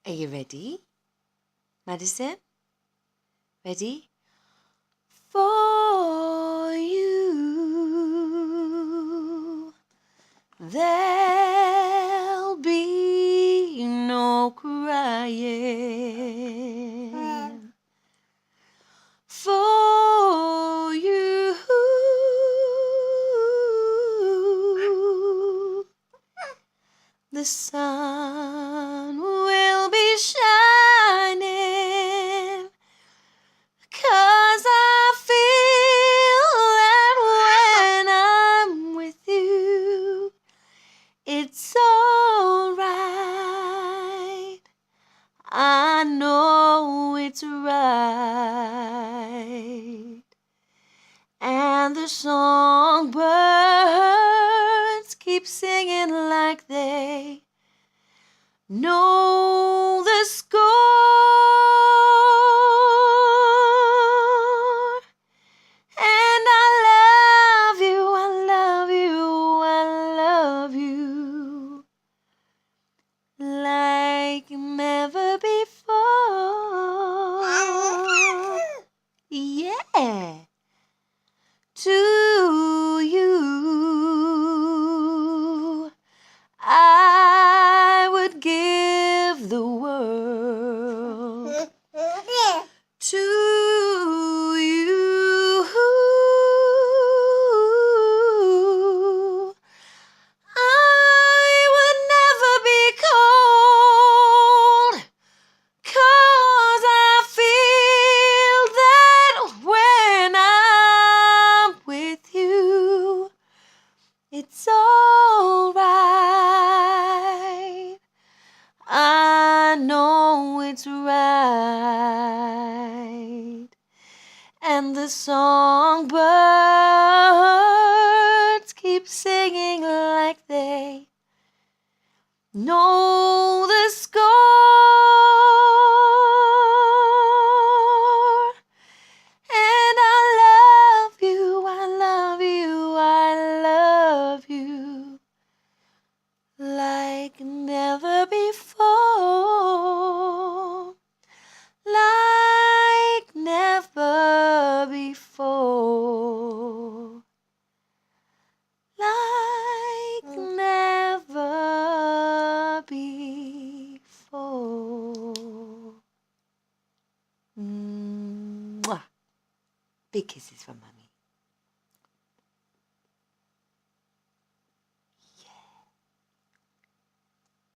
Are you ready, Maddison? Ready? For you, there'll be no crying. For you, the sun will be shining, 'cause I feel that when I'm with you, it's all right. I know it's right. And the songbirds keep singing like they know the score. And I love you, I love you, I love you like never before. Yeah. To you, I would give the world. To you, I would never be cold, 'cause I feel that when I'm with you, it's all right. I know it's right. And the songbirds keep singing like they know the score. And I love you, I love you, I love you like never before. Like never before. Like never before. Mwah. Big kisses from Mummy.